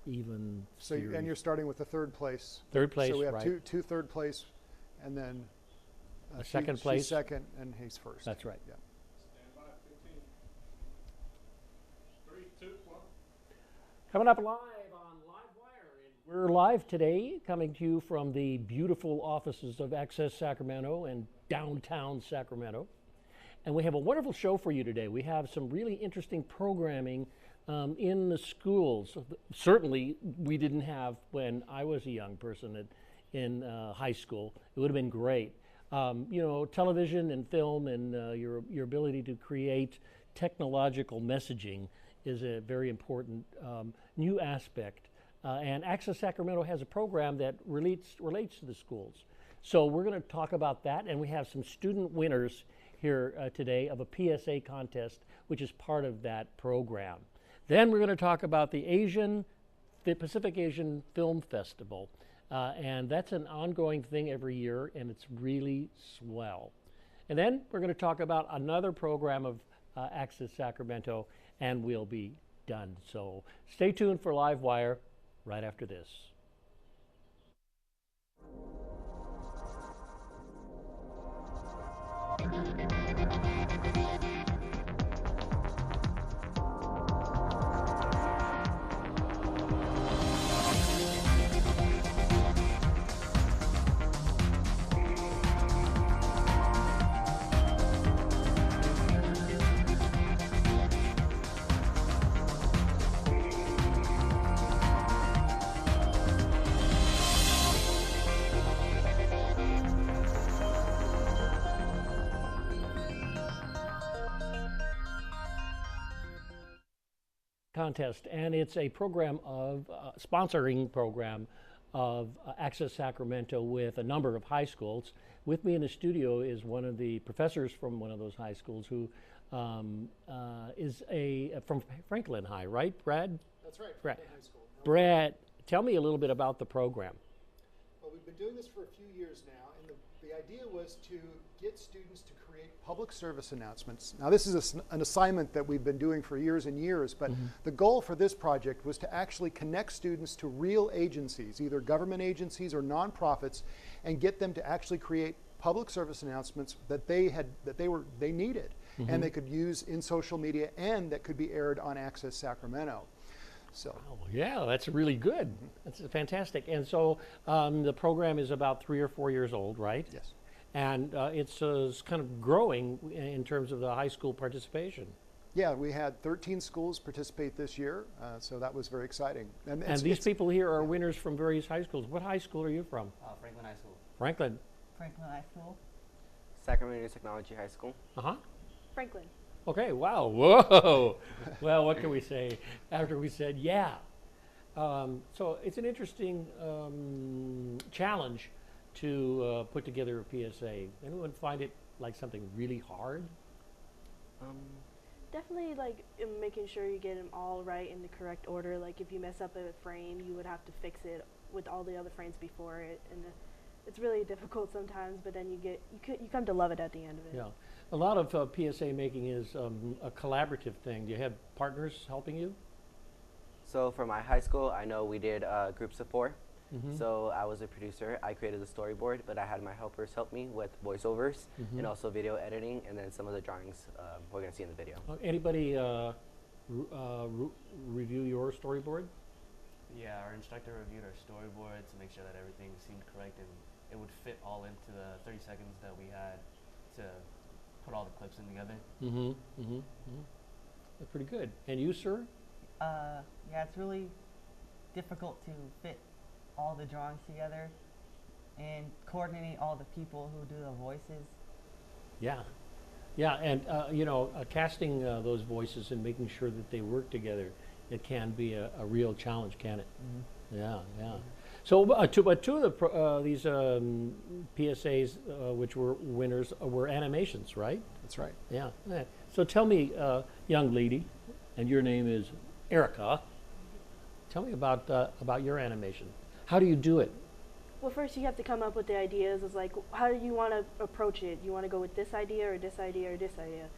even So series. and you're starting with the third place. Third place, So we have right. two third place, and then The second place. She's second, and he's first. That's right. Yeah. Stand by, 15. 3, 2, 1. Coming up live on LiveWire. And we're live today, coming to you from the beautiful offices of Access Sacramento and downtown Sacramento. And we have a wonderful show for you today. We have some really interesting programming in the schools. Certainly, we didn't have when I was a young person in high school. It would have been great. You know, television and film and your ability to create technological messaging is a very important new aspect. And Access Sacramento has a program that relates to the schools. So we're going to talk about that, and we have some student winners here today of a PSA contest, which is part of that program. Then we're going to talk about the Pacific Asian Film Festival. And that's an ongoing thing every year, and it's really swell. And then we're going to talk about another program of Access Sacramento, and we'll be done. So stay tuned for LiveWire right after this. Contest, and it's a program of sponsoring program of Access Sacramento with a number of high schools. With me in the studio is one of the professors from one of those high schools who is from Franklin High, right, Brad? That's right. Brad. High School. Brad, tell me a little bit about the program. Well, we've been doing this for a few years now, and the idea was to get students to create public service announcements. Now, this is an assignment that we've been doing for years and years, but the goal for this project was to actually connect students to real agencies, either government agencies or nonprofits, and get them to actually create public service announcements that they needed, and they could use in social media, and that could be aired on Access Sacramento. So, oh, yeah, that's really good. That's fantastic. And so the program is about 3 or 4 years old, right? yes. And it's kind of growing in terms of the high school participation. Yeah, we had 13 schools participate this year, so that was very exciting. And these people here are winners from various high schools. What high school are you from? Franklin High School. Franklin. Franklin High School. Sacramento Technology High School. Uh-huh. Franklin. Okay, wow, whoa. Well, what can we say after we said yeah? So it's an interesting challenge to put together a PSA. Anyone find it like something really hard? Definitely, like making sure you get them all right in the correct order. Like if you mess up a frame, you would have to fix it with all the other frames before it, and it's really difficult sometimes. But then you come to love it at the end of it. Yeah, a lot of PSA making is a collaborative thing. Do you have partners helping you? So for my high school, I know we did groups of 4. So I was a producer. I created the storyboard, but I had my helpers help me with voiceovers and also video editing, and then some of the drawings we're going to see in the video. Anybody review your storyboard? Yeah, our instructor reviewed our storyboard to make sure that everything seemed correct and it would fit all into the 30 seconds that we had to put all the clips in together. That's pretty good. And you, sir? Yeah, it's really difficult to fit all the drawings together and coordinate all the people who do the voices. Yeah. Yeah, and you know, casting those voices and making sure that they work together, it can be a real challenge, can it? Yeah, yeah. So two of these PSAs, which were winners, were animations, right? That's right. Yeah. So tell me, young lady, and your name is Erica. Tell me about your animation. How do you do it? Well, first you have to come up with the ideas. It's like, how do you want to approach it? You want to go with this idea or this idea or this idea?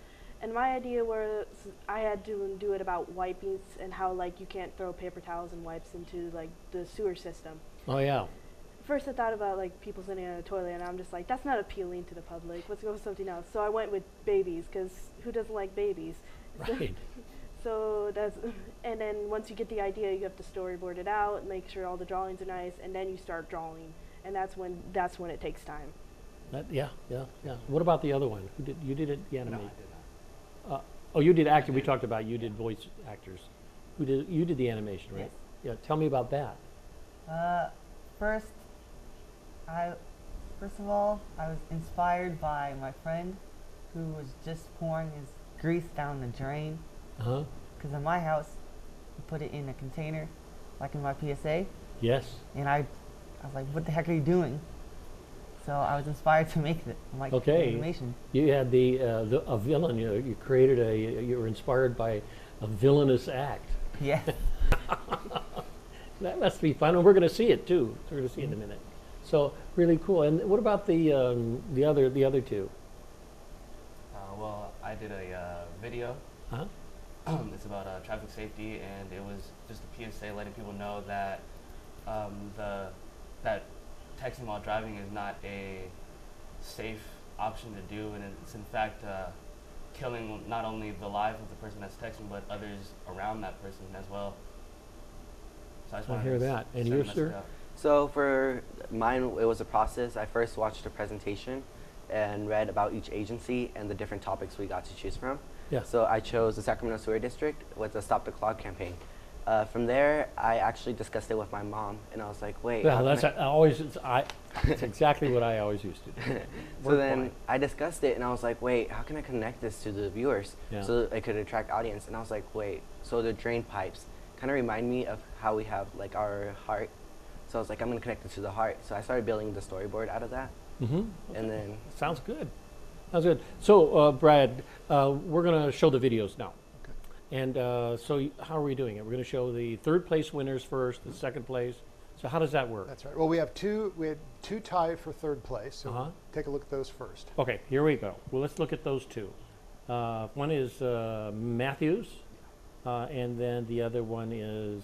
And my idea was I had to do it about wiping and how like you can't throw paper towels and wipes into like the sewer system. Oh yeah. First I thought about like people sitting in a toilet, and I'm just like, that's not appealing to the public. Let's go with something else. So I went with babies, because who doesn't like babies? Right. So that's, and then once you get the idea, you have to storyboard it out, and make sure all the drawings are nice, and then you start drawing, and that's when it takes time. Yeah. What about the other one? You did it, the No, I animate? did not. Oh, you did acting. We talked about you did voice actors. You did the animation, right? Yes. Yeah. Tell me about that. First of all, I was inspired by my friend who was just pouring his grease down the drain. Uh-huh. Because in my house, we put it in a container, like in my PSA. Yes. And I was like, what the heck are you doing? So I was inspired to make it, like Okay. animation. You had a villain. You created you were inspired by a villainous act. Yeah. That must be fun, and we're going to see it too. We're going to see it in a minute. So really cool. And what about the other two? Well, I did a video. Huh? It's about traffic safety, and it was just a PSA letting people know that that texting while driving is not a safe option to do, and it's in fact killing not only the life of the person that's texting, but others around that person as well. So I just I wanted hear to that. And send you, a message sir? out. So for mine, it was a process. I first watched a presentation and read about each agency and the different topics we got to choose from. Yeah. So I chose the Sacramento Sewer District with the Stop the Clog campaign. From there, I actually discussed it with my mom, and I was like, wait. Well, how that's can it's exactly what I always used to do. So Work then fine. I discussed it, and I was like, wait, how can I connect this to the viewers Yeah. so that it could attract audience? And I was like, wait, so the drain pipes kind of remind me of how we have like our heart. So I was like, I'm going to connect it to the heart. So I started building the storyboard out of that. Mm-hmm. And then Sounds good. Sounds good. So, Brad, we're going to show the videos now. Okay. And so how are we doing it? We're going to show the third place winners first, the second place. So how does that work? That's right. Well, we had two tied for third place, so Uh-huh. take a look at those first. Okay, here we go. Well, let's look at those two. One is Matthews, and then the other one is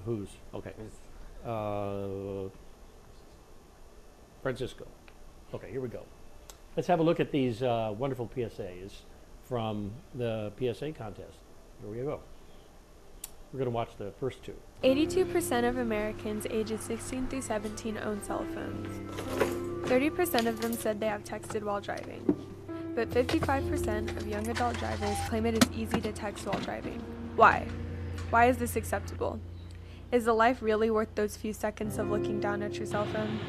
whose? Okay, Francisco. Okay, here we go. Let's have a look at these wonderful PSAs from the PSA contest. Here we go. We're going to watch the first two. 82% of Americans ages 16 through 17 own cell phones. 30% of them said they have texted while driving. But 55% of young adult drivers claim it is easy to text while driving. Why? Why is this acceptable? Is the life really worth those few seconds of looking down at your cell phone?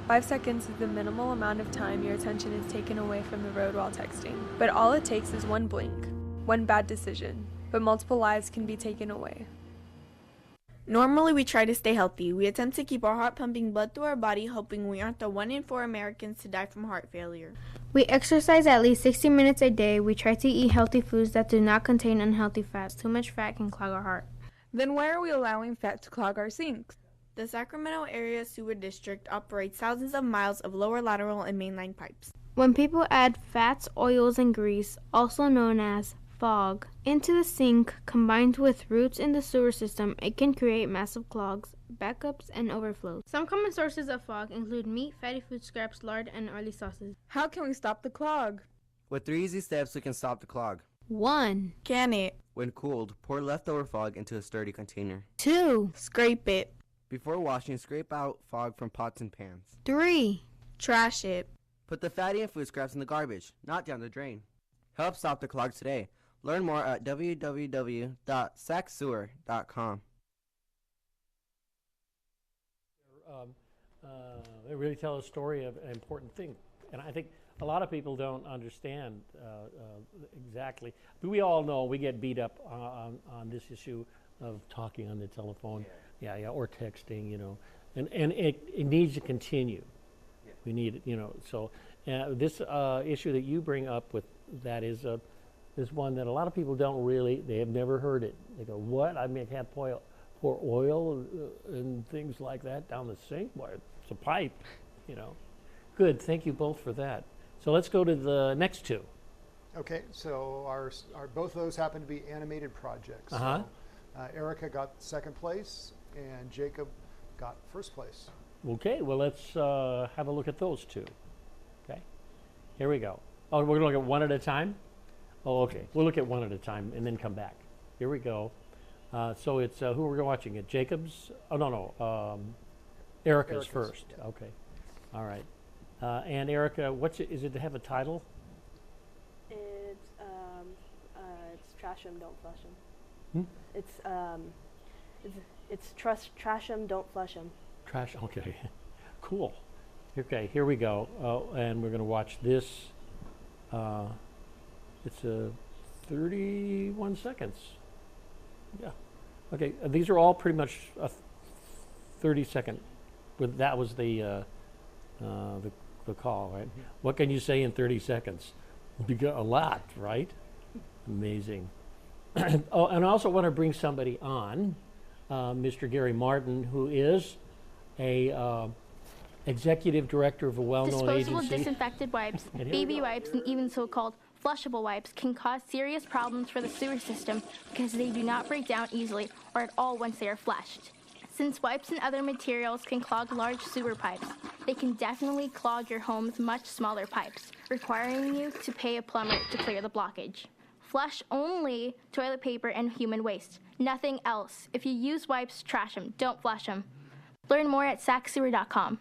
5 seconds is the minimal amount of time your attention is taken away from the road while texting. But all it takes is one blink, one bad decision, but multiple lives can be taken away. Normally, we try to stay healthy. We attempt to keep our heart pumping blood through our body, hoping we aren't the 1 in 4 Americans to die from heart failure. We exercise at least 60 minutes a day. We try to eat healthy foods that do not contain unhealthy fats. Too much fat can clog our heart. Then why are we allowing fat to clog our sinks? The Sacramento Area Sewer District operates thousands of miles of lower lateral and mainline pipes. When people add fats, oils, and grease, also known as fog, into the sink combined with roots in the sewer system, it can create massive clogs, backups, and overflows. Some common sources of fog include meat, fatty food scraps, lard, and oily sauces. How can we stop the clog? With 3 easy steps, we can stop the clog. 1. Can it? When cooled, pour leftover fog into a sturdy container. 2. Scrape it. Before washing, scrape out fog from pots and pans. 3. Trash it. Put the fatty and food scraps in the garbage, not down the drain. Help stop the clog today. Learn more at www.sacsewer.com. They really tell a story of an important thing. And I think a lot of people don't understand exactly. But we all know we get beat up on this issue of talking on the telephone, or texting, and it needs to continue. Yeah. We need it, So this issue that you bring up with that is one that a lot of people they have never heard it. They go, what? I mean, I can't pour oil and things like that down the sink? Why, it's a pipe, Good, thank you both for that. So let's go to the next two. Okay, so our both of those happen to be animated projects. Uh-huh. So, Erica got second place, and Jacob got first place. Okay, well, let's have a look at those two. Okay, here we go. Oh, we're going to look at one at a time? Oh, okay. We'll look at one at a time and then come back. Here we go. So it's who we're watching it? Jacob's? Oh, no. Erica's first. Yeah. Okay. All right. And Erica, is it to have a title? It's trash 'em, don't flush 'em. Hmm? It's trash 'em, don't flush 'em. Trash. Okay. Cool. Okay, here we go. And we're going to watch this. It's 31 seconds. Yeah. Okay. These are all pretty much a 30-second. That was the call, right? What can you say in 30 seconds? You got a lot, right? Amazing. Oh, and I also want to bring somebody on, Mr. Gary Martin, who is a executive director of a well-known agency. Disposable disinfected wipes, baby wipes, and even so-called flushable wipes can cause serious problems for the sewer system because they do not break down easily or at all once they are flushed. Since wipes and other materials can clog large sewer pipes, they can definitely clog your home's much smaller pipes, requiring you to pay a plumber to clear the blockage. Flush only toilet paper and human waste, nothing else. If you use wipes, trash them, don't flush them. Learn more at sacsewer.com.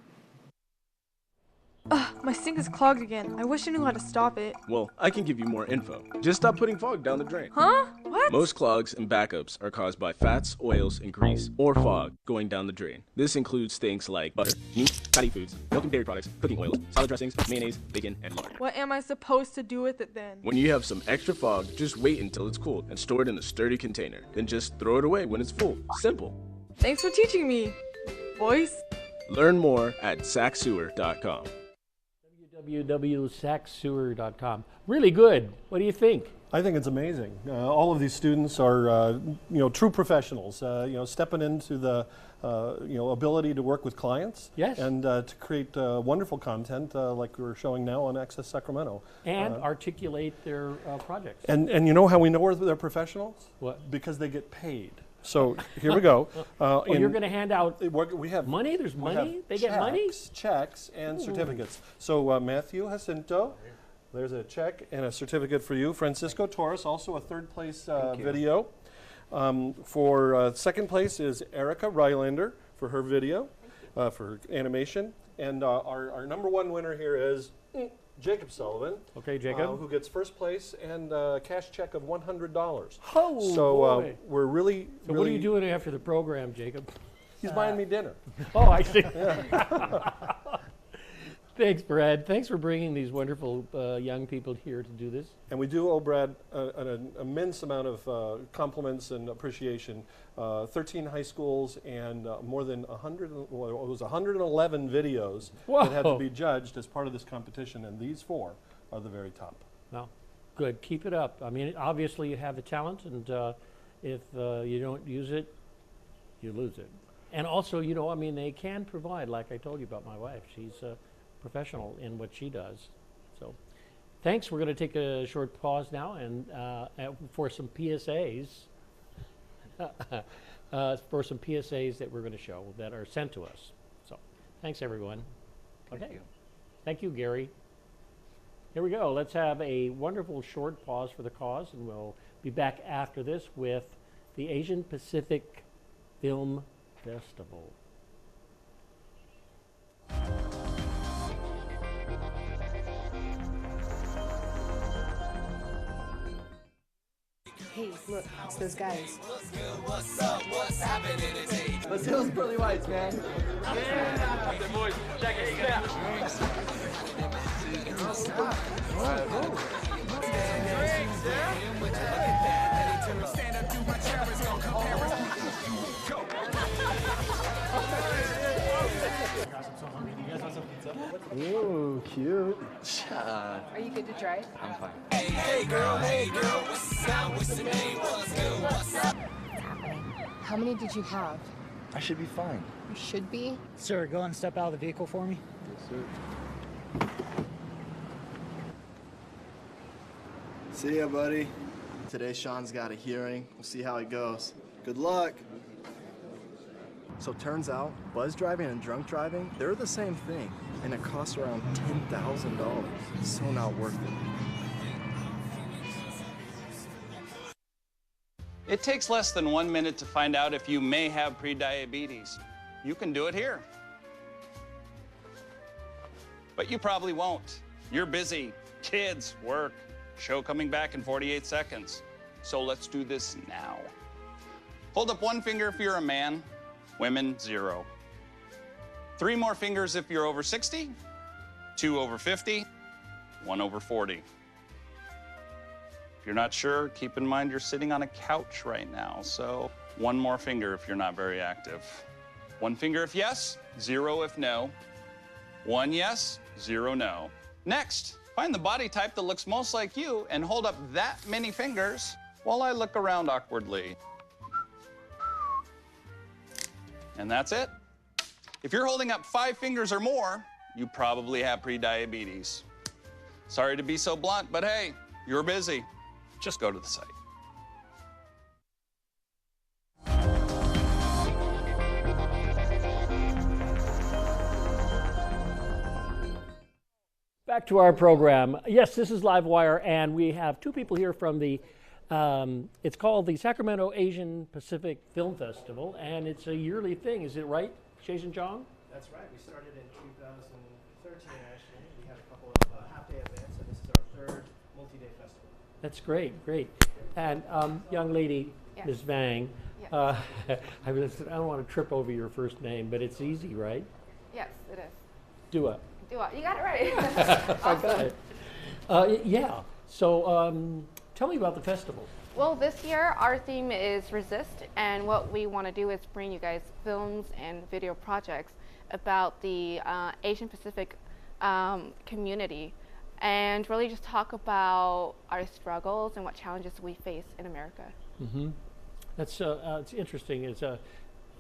Ugh, my sink is clogged again. I wish I knew how to stop it. Well, I can give you more info. Just stop putting fog down the drain. Huh? What? Most clogs and backups are caused by fats, oils, and grease, or fog going down the drain. This includes things like butter, meat, fatty foods, milk and dairy products, cooking oils, salad dressings, mayonnaise, bacon, and lard. What am I supposed to do with it then? When you have some extra fog, just wait until it's cooled and store it in a sturdy container. Then just throw it away when it's full. Simple. Thanks for teaching me, boys. Learn more at sacsewer.com. www.sacsewer.com. Really good. What do you think? I think it's amazing. All of these students are, true professionals. Stepping into the, ability to work with clients. Yes. And to create wonderful content like we're showing now on Access Sacramento. And articulate their projects. And you know how we know they're professionals? What? Because they get paid. So here we go. You're going to hand out we have money? There's money? They get money? Checks and certificates. So Matthew Jacinto, there's a check and a certificate for you. Francisco Torres, also a third place video. For second place is Erica Rylander for her video, for her animation. And our number one winner here is Jacob Sullivan. Okay, Jacob. Who gets first place and a cash check of $100. Oh, so boy. We're really. So what are you doing after the program, Jacob? He's buying me dinner. Oh, I see. Thanks, Brad. Thanks for bringing these wonderful young people here to do this. And we do owe Brad an immense amount of compliments and appreciation. 13 high schools and more than 111 videos that had to be judged as part of this competition, and these 4 are the very top. Well, good. Keep it up. I mean, obviously you have the talent, and if you don't use it, you lose it. And also, they can provide, like I told you about my wife. She's professional in what she does. So thanks. We're going to take a short pause now and for some PSAs that we're going to show that are sent to us. So thanks, everyone. Okay. Thank you, Gary. Here we go. Let's have a wonderful short pause for the cause, and we'll be back after this with the Asian Pacific Film Festival. Hey, look, it's those guys. What's up? What's happening today? Let's do those pearly whites, man. Yeah. The boys, check it out. Stand up, do my cherries, don't compare us. Ooh, cute. Are you good to try it? I'm fine. Hey girl, what's up? What's the name? What's good? What's up? How many did you have? I should be fine. You should be. Sir, go and step out of the vehicle for me. Yes, sir. See ya, buddy. Today Sean's got a hearing. We'll see how it goes. Good luck. So turns out, buzz driving and drunk driving, they're the same thing, and it costs around $10,000. So not worth it. It takes less than 1 minute to find out if you may have prediabetes. You can do it here. But you probably won't. You're busy. Kids, work, show coming back in 48 seconds. So let's do this now. Hold up one finger if you're a man. Women, 0. 3 more fingers if you're over 60. 2 over 50. 1 over 40. If you're not sure, keep in mind you're sitting on a couch right now, so 1 more finger if you're not very active. 1 finger if yes, 0 if no. 1 yes, 0 no. Next, find the body type that looks most like you and hold up that many fingers while I look around awkwardly. And that's it. If you're holding up 5 fingers or more, you probably have prediabetes. Sorry to be so blunt, but hey, you're busy. Just go to the site. Back to our program. Yes, this is LiveWire, and we have 2 people here from the, it's called the Sacramento Asian Pacific Film Festival, and it's a yearly thing. Is it right, Jason Jong? That's right. We started in 2013, actually. We had a couple of half-day events, and this is our 3rd multi-day festival. That's great, great. And young lady, Yes. Ms. Vang, Yes. I don't want to trip over your first name, but it's easy, right? Yes, it is. Dua. Dua. You got it right. I got it. Yeah. So tell me about the festival. Well, this year our theme is Resist, and what we want to do is bring you guys films and video projects about the Asian Pacific community, and really just talk about our struggles and what challenges we face in America. Mm-hmm. That's it's interesting.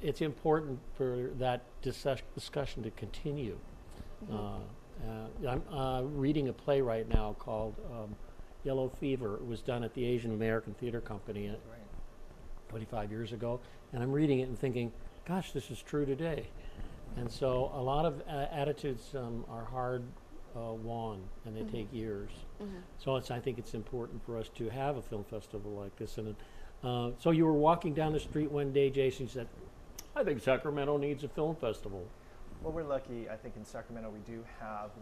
It's important for that discussion to continue. Mm-hmm. I'm reading a play right now called Yellow Fever. It was done at the Asian American Theater Company 25 years ago, and I'm reading it and thinking, gosh, this is true today. And so a lot of attitudes are hard won, and they Mm-hmm. take years. Mm-hmm. So I think it's important for us to have a film festival like this. And so you were walking down the street one day, Jason, you said, I think Sacramento needs a film festival. Well, we're lucky. I think in Sacramento we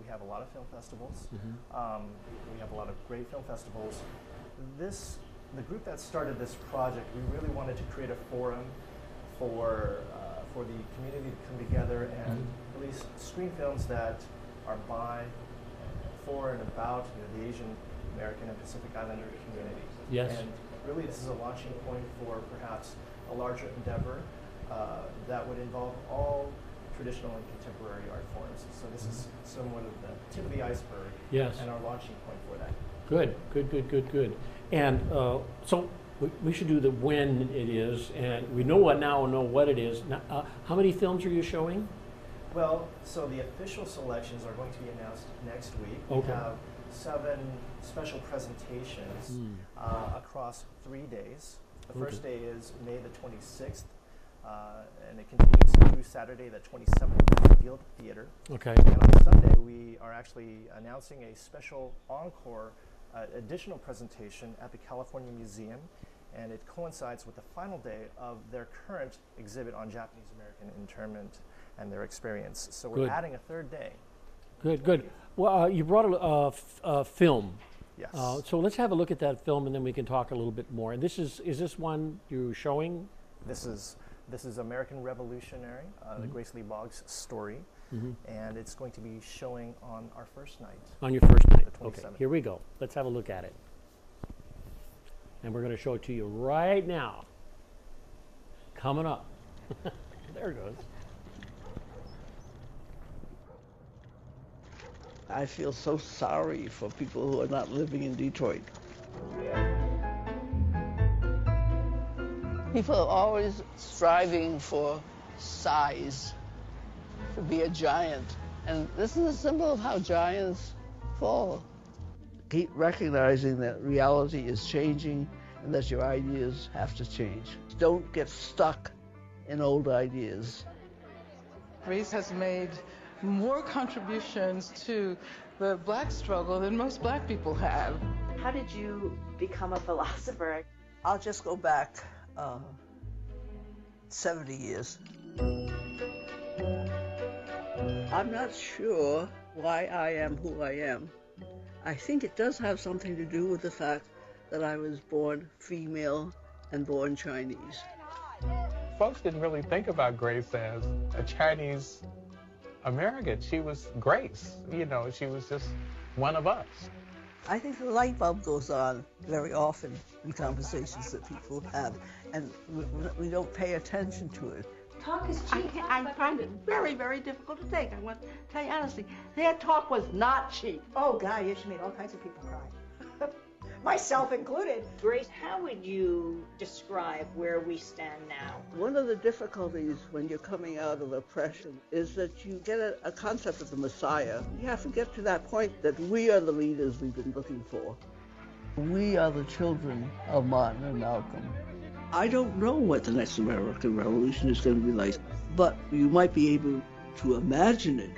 have a lot of film festivals. Mm-hmm. We have a lot of great film festivals. The group that started this project, we really wanted to create a forum for the community to come together and release screen films that are by, for, and about the Asian American and Pacific Islander community. Yes. And really, this is a launching point for perhaps a larger endeavor that would involve all traditional and contemporary art forms. So this is somewhat of the tip of the iceberg. Yes. And our launching point for that. Good. And so we should do the when it is, and we know what it is. Now, how many films are you showing? Well, so the official selections are going to be announced next week. Okay. We have 7 special presentations across 3 days. The first day is May the 26th, and it continues through Saturday the 27th at the Guild Theater. Okay. And on Sunday, we are actually announcing a special encore additional presentation at the California Museum, and it coincides with the final day of their current exhibit on Japanese American internment and their experience. So we're Good. adding a 3rd day. Good. Well, you brought a film. Yes. So let's have a look at that film, and then we can talk a little bit more. And is this one you're showing? This is American Revolutionary, the Grace Lee Boggs story, and it's going to be showing on our first night. On your first night. The 27th. Okay, here we go. Let's have a look at it. And we're going to show it to you right now. Coming up. There it goes. I feel so sorry for people who are not living in Detroit. People are always striving for size, to be a giant. And this is a symbol of how giants fall. Keep recognizing that reality is changing and that your ideas have to change. Don't get stuck in old ideas. Grace has made more contributions to the black struggle than most black people have. How did you become a philosopher? I'll just go back 70 years. I'm not sure why I am who I am. I think it does have something to do with the fact that I was born female and born Chinese. Folks didn't really think about Grace as a Chinese American. She was Grace. You know, she was just one of us. I think the light bulb goes on very often in conversations that people have, and we don't pay attention to it. Talk is cheap. I find it very, very difficult to take. I want to tell you honestly, their talk was not cheap. Oh, God, she made all kinds of people cry. Myself included. Grace, how would you describe where we stand now? One of the difficulties when you're coming out of oppression is that you get a concept of the Messiah. You have to get to that point that we are the leaders we've been looking for. We are the children of Martin and Malcolm. I don't know what the next American Revolution is going to be like, but you might be able to imagine it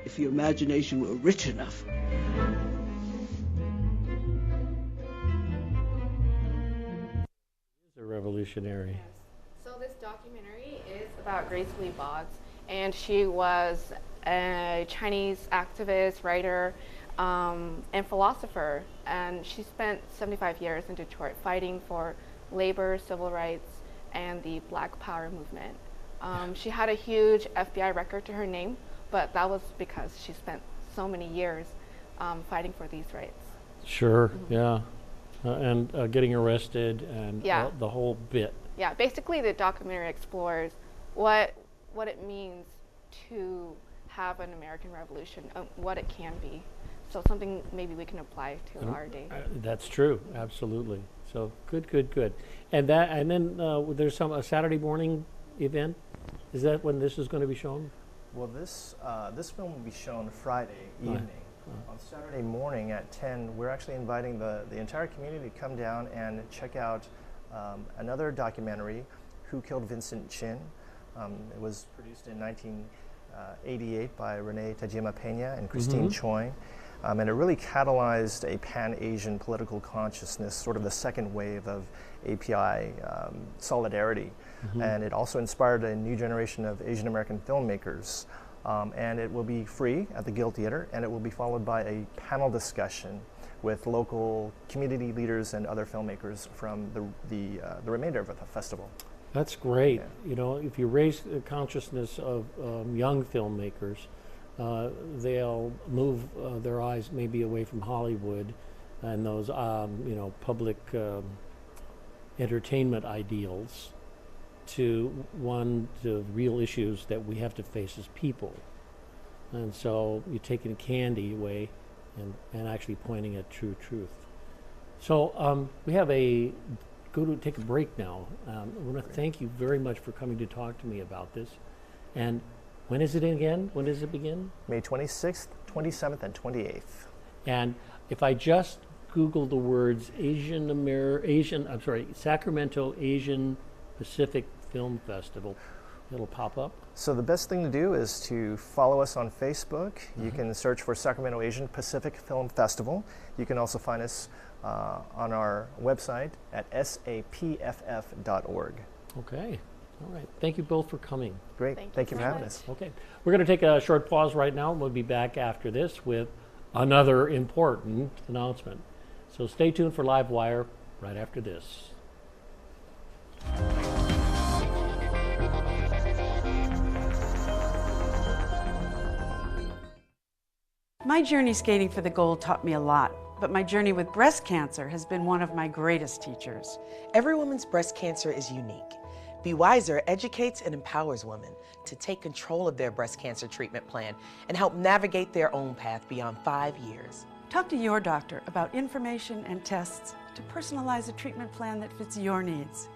if your imagination were rich enough. He's a revolutionary. So this documentary is about Grace Lee Boggs, and she was a Chinese activist, writer, and philosopher, and she spent 75 years in Detroit fighting for labor, civil rights, and the Black Power movement. She had a huge FBI record to her name, but that was because she spent so many years fighting for these rights. Sure, yeah. And getting arrested and the whole bit. Yeah, basically the documentary explores what it means to have an American Revolution, what it can be. So something maybe we can apply to our day. That's true, absolutely. So good. And then there's a Saturday morning event. Is that when this is going to be shown? Well, this film will be shown Friday evening. On Saturday morning at 10, we're actually inviting the entire community to come down and check out another documentary, Who Killed Vincent Chin? It was produced in 1988 by Renee Tajima Pena and Christine Choi. And it really catalyzed a pan-Asian political consciousness, sort of the second wave of API solidarity. And it also inspired a new generation of Asian American filmmakers. And it will be free at the Guild Theater, and it will be followed by a panel discussion with local community leaders and other filmmakers from the remainder of the festival. That's great. Yeah. You know, if you raise the consciousness of young filmmakers, they'll move their eyes maybe away from Hollywood and those public entertainment ideals to real issues that we have to face as people. And so you're taking candy away and actually pointing at true truth. So we have take a break now. I want to thank you very much for coming to talk to me about this. And when is it again? When does it begin? May 26th, 27th, and 28th. And if I just Google the words Sacramento Asian Pacific Film Festival, it'll pop up? So the best thing to do is to follow us on Facebook. You can search for Sacramento Asian Pacific Film Festival. You can also find us on our website at sapff.org. Okay. All right. Thank you both for coming. Great. Thank you for having us. Okay. We're going to take a short pause right now. We'll be back after this with another important announcement. So stay tuned for LiveWire right after this. My journey skating for the gold taught me a lot, but my journey with breast cancer has been one of my greatest teachers. Every woman's breast cancer is unique. Be Wiser educates and empowers women to take control of their breast cancer treatment plan and help navigate their own path beyond 5 years. Talk to your doctor about information and tests to personalize a treatment plan that fits your needs.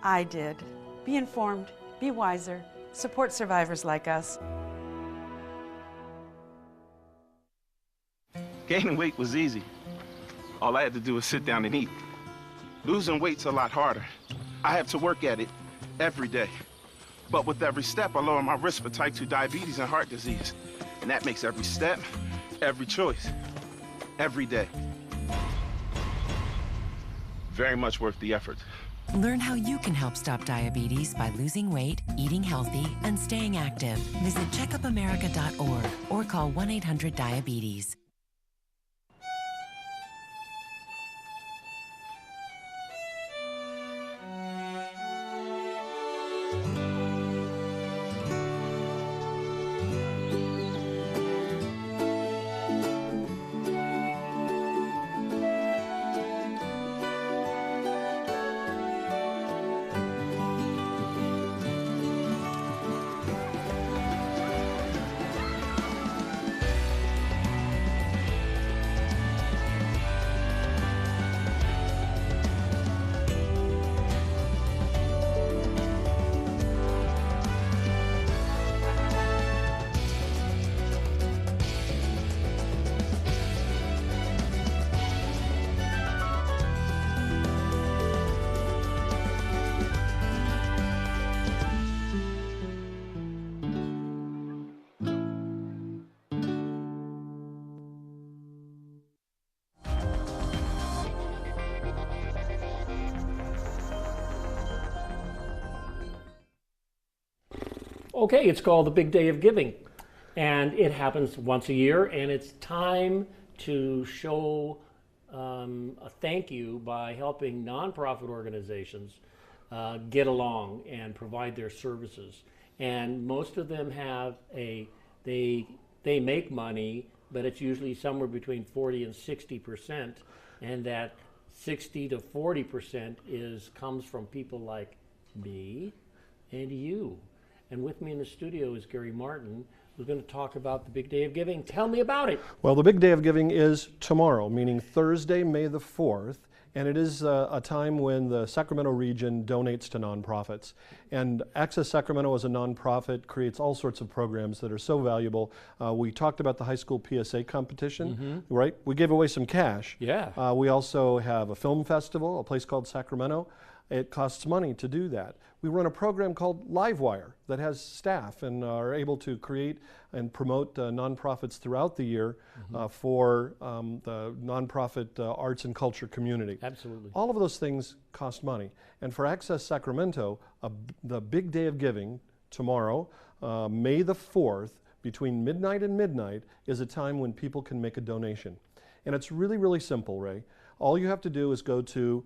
I did. Be informed, be wiser, support survivors like us. Gaining weight was easy. all I had to do was sit down and eat. Losing weight's a lot harder. I have to work at it every day. But with every step, I lower my risk for type 2 diabetes and heart disease. And that makes every step, every choice, every day very much worth the effort. Learn how you can help stop diabetes by losing weight, eating healthy, and staying active. Visit checkupamerica.org or call 1-800-DIABETES. Okay, it's called the Big Day of Giving, and it happens once a year, and it's time to show a thank you by helping nonprofit organizations get along and provide their services. And most of them have they make money, but it's usually somewhere between 40 and 60%, and that 60 to 40% comes from people like me and you. And with me in the studio is Gary Martin, who's going to talk about the Big Day of Giving. Tell me about it. Well, the Big Day of Giving is tomorrow, meaning Thursday, May the 4th, and it is a time when the Sacramento region donates to nonprofits. And Access Sacramento as a nonprofit creates all sorts of programs that are so valuable. We talked about the high school PSA competition, right? We gave away some cash. Yeah. We also have a film festival, a place called Sacramento. It costs money to do that. We run a program called LiveWire that has staff and are able to create and promote nonprofits throughout the year for the nonprofit arts and culture community. Absolutely. All of those things cost money. And for Access Sacramento, the Big Day of Giving tomorrow, May the 4th, between midnight and midnight, is a time when people can make a donation. And it's really, really simple, Ray. All you have to do is go to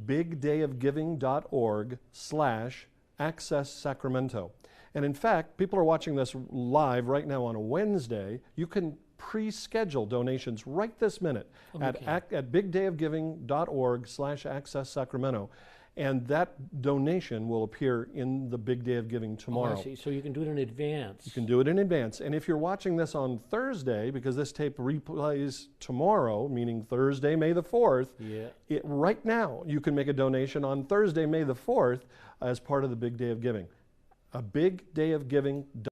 bigdayofgiving.org/Access Sacramento. And in fact, people are watching this live right now on a Wednesday. You can pre-schedule donations right this minute at bigdayofgiving.org/Access Sacramento. And that donation will appear in the Big Day of Giving tomorrow. Oh, I see. So you can do it in advance. You can do it in advance. And if you're watching this on Thursday, because this tape replays tomorrow, meaning Thursday, May the 4th, right now you can make a donation on Thursday, May the 4th as part of the Big Day of Giving. A bigdayofgiving.org